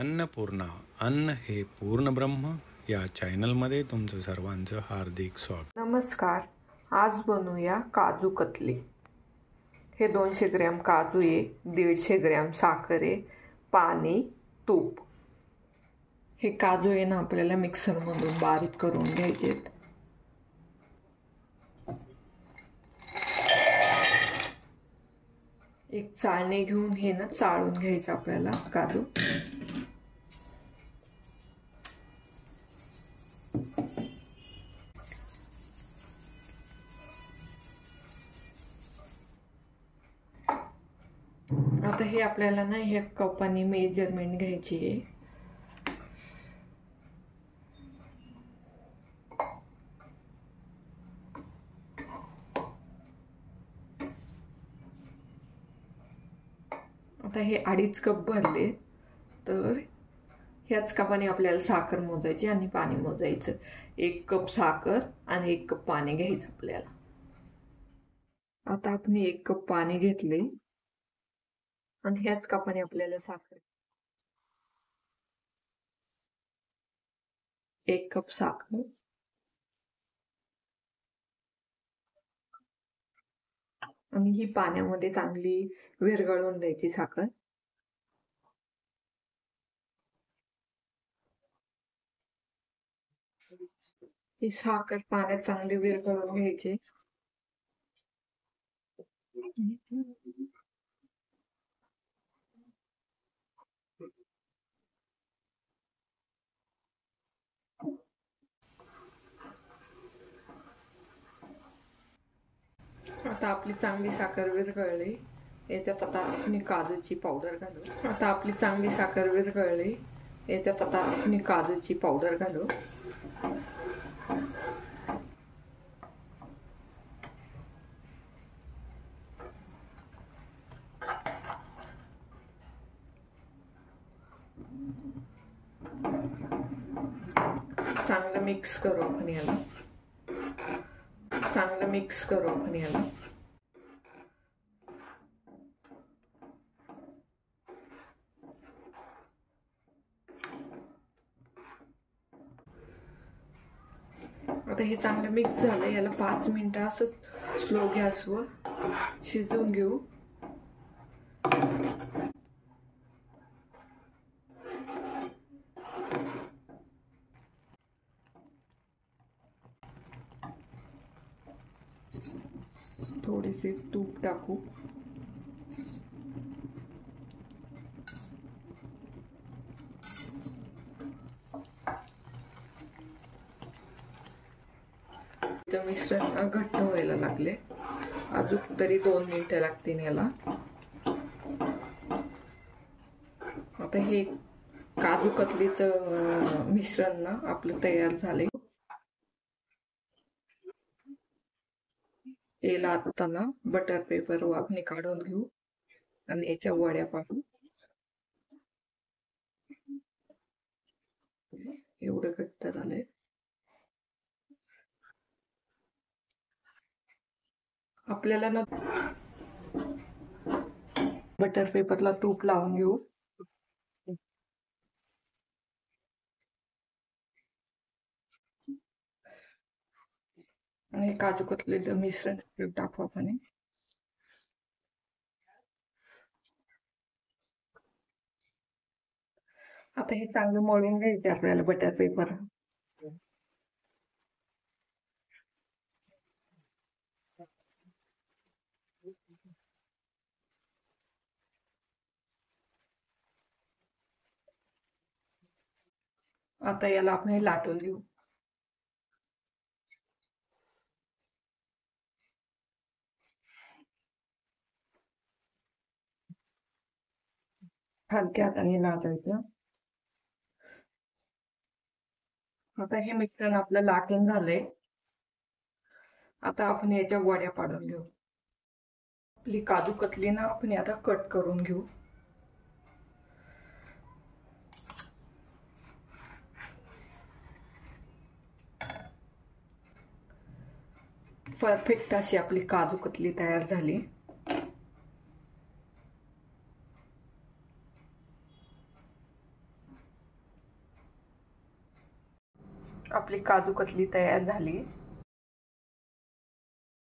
अन्नपूर्णा अन्न हे पूर्ण ब्रह्म या चॅनलमध्ये तुमचं सर्वांचं हार्दिक स्वागत. नमस्कार. आज बनवूया काजू कतली. हे 200 ग्रॅम काजू आहे, 150 ग्रॅम साखर आहे, पाणी, तूप. हे काजू आहे ना आपल्याला मिक्सरमधून बारीक करून घ्यायचे. एक चाळणी घेऊन हे ना चाळून घ्यायचं आपल्याला काजू. आता हे आपल्याला ना ह्या कपाने मेजरमेंट घ्यायची आहे. आता हे 2.5 कप भरले तर ह्याच कपाने आपल्याला साखर मोजायची आणि पाणी मोजायचं. 1 कप साखर आणि 1 कप पाणी घ्यायचं आपल्याला. आता आपण 1 कप पाणी घेतले आणि ह्याच कपाने आपल्याला साखर 1 कप साखर आणि ही पाण्यामध्ये चांगली विरघळून द्यायची साखर. ही साखर पाण्यात चांगली विरघळून घ्यायची. आता आपली चांगली साखर विरघळली. याच्यात आता आपण काजूची पावडर घालू. आता आपली चांगली साखर विरघळली. याच्यात आता आपण काजूची पावडर घालू. चांगलं मिक्स करू आपण याला. चांगलं मिक्स करू आपण याला. आता हे चांगलं मिक्स झालं. याला 5 मिनिटं असं स्लो गॅसवर शिजवून घेऊ. थोडेसे तूप टाकू. मिश्रण घट्ट व्हायला लागले. अजून तरी 2 मिनिटं लागतील याला. आता हे काजू कतलीचं मिश्रण ना आपलं तयार झाले. याला आता ना बटर पेपर वाफने काढून घेऊ आणि याच्या वड्या पाडू. एवढं घट्ट झालंय. आपल्याला ना बटर पेपरला तूप लावून घेऊ. आणि काजू कतलीचं मिश्रण टाकू आपण. आता हे चांगलं मळून घ्यायचे आपल्याला बटर पेपर. आता याला आपण लाटून घेऊ. हलक्या हाताने लाटायचं. आता हे मिश्रण आपलं लाटून झालंय. आता आपण याच्या वड्या पाडून घेऊ. आपली काजू कतली ना आपण आता कट करून घेऊ. परफेक्ट अशी आपली काजू कतली तयार झाली. आपली काजू कतली तयार झाली.